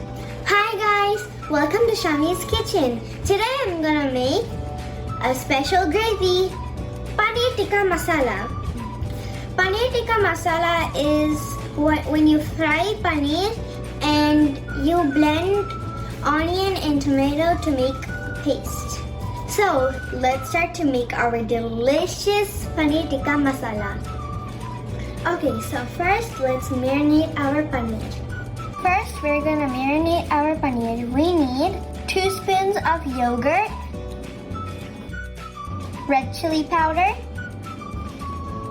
Hi guys, welcome to Shami's Kitchen. Today I'm gonna make a special gravy, Paneer Tikka Masala. Paneer Tikka Masala is when you fry paneer and you blend onion and tomato to make paste. So let's start to make our delicious Paneer Tikka Masala. Okay, so first let's marinate our paneer. First, we're gonna marinate our paneer. We need 2 spoons of yogurt, red chili powder,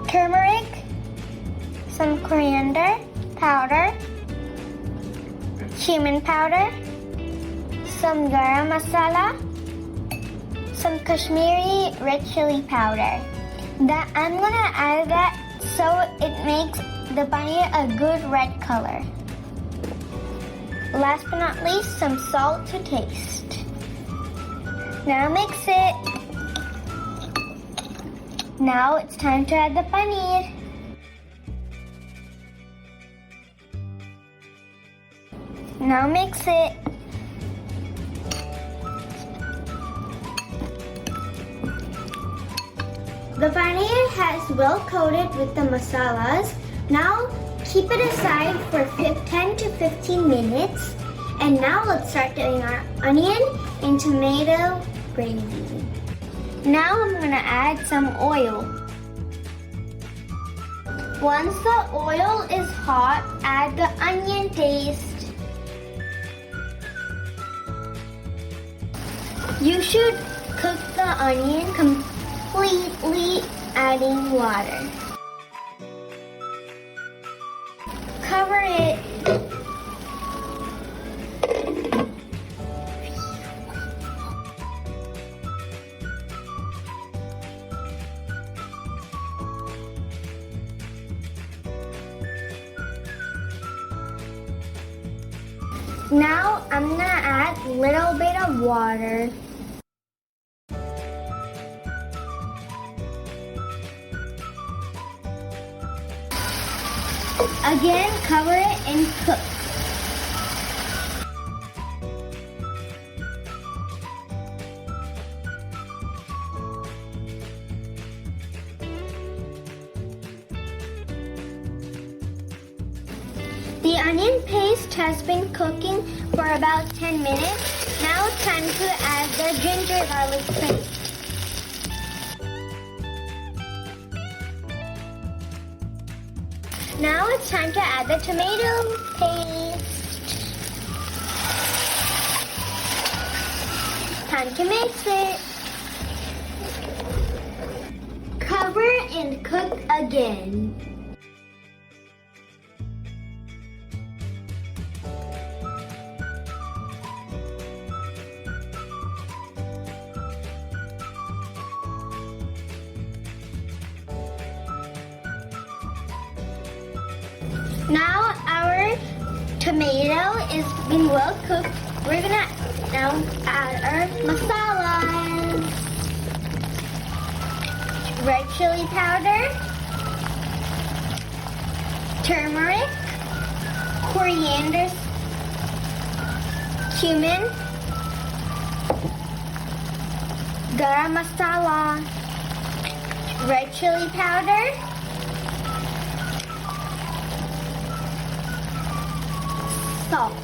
turmeric, some coriander powder, cumin powder, some garam masala, some Kashmiri red chili powder. I'm gonna add that so it makes the paneer a good red color. Last but not least, some salt to taste. Now mix it. Now it's time to add the paneer. Now mix it. The paneer has well coated with the masalas. Now keep it aside for 10 to 15 minutes. And now let's start doing our onion and tomato gravy. Now I'm gonna add some oil. Once the oil is hot, add the onion paste. You should cook the onion completely, adding water. Cover it. Now I'm gonna add a little bit of water. Again, cover it and cook. The onion paste has been cooking for about 10 minutes. Now it's time to add the ginger garlic paste. Now it's time to add the tomato paste. Time to mix it. Cover and cook again. Now our tomato is being well cooked. We're gonna now add our masalas. Red chili powder, turmeric, coriander, cumin, garam masala, red chili powder, salt.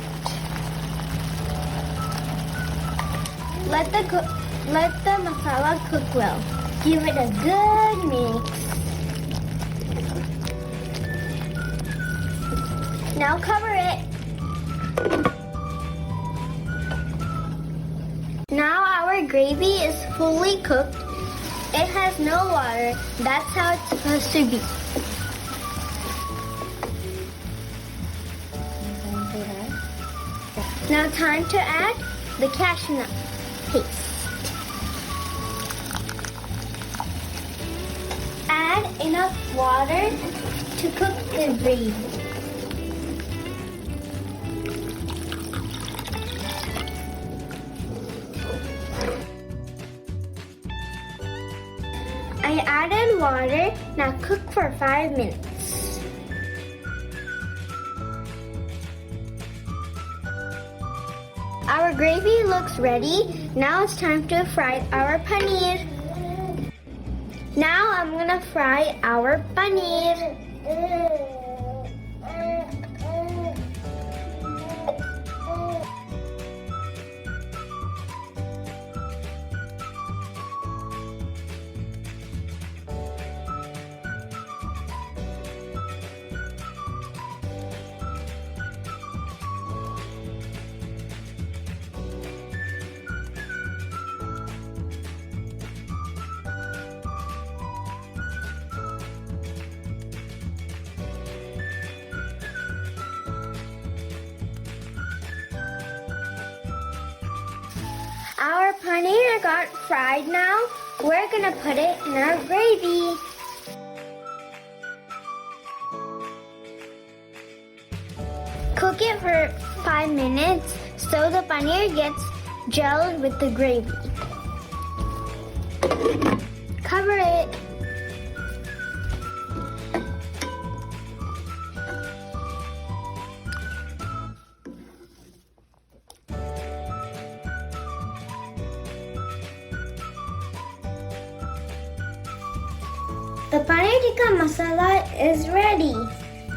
Let the masala cook well. Give it a good mix. Now cover it. Now our gravy is fully cooked. It has no water. That's how it's supposed to be. Now time to add the cashew nut paste. Add enough water to cook the gravy. I added water. Now cook for 5 minutes. Our gravy looks ready. Now it's time to fry our paneer. Now I'm gonna fry our paneer. Our paneer got fried now. We're gonna put it in our gravy. Cook it for 5 minutes so the paneer gets gelled with the gravy. Cover it. The Paneer Tikka masala is ready.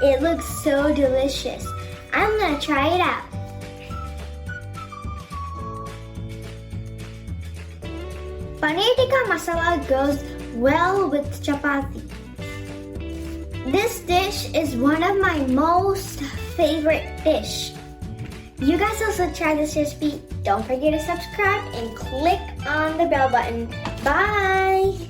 It looks so delicious. I'm gonna try it out. Paneer Tikka masala goes well with chapathi. This dish is one of my most favorite dish. You guys also try this recipe. Don't forget to subscribe and click on the bell button. Bye!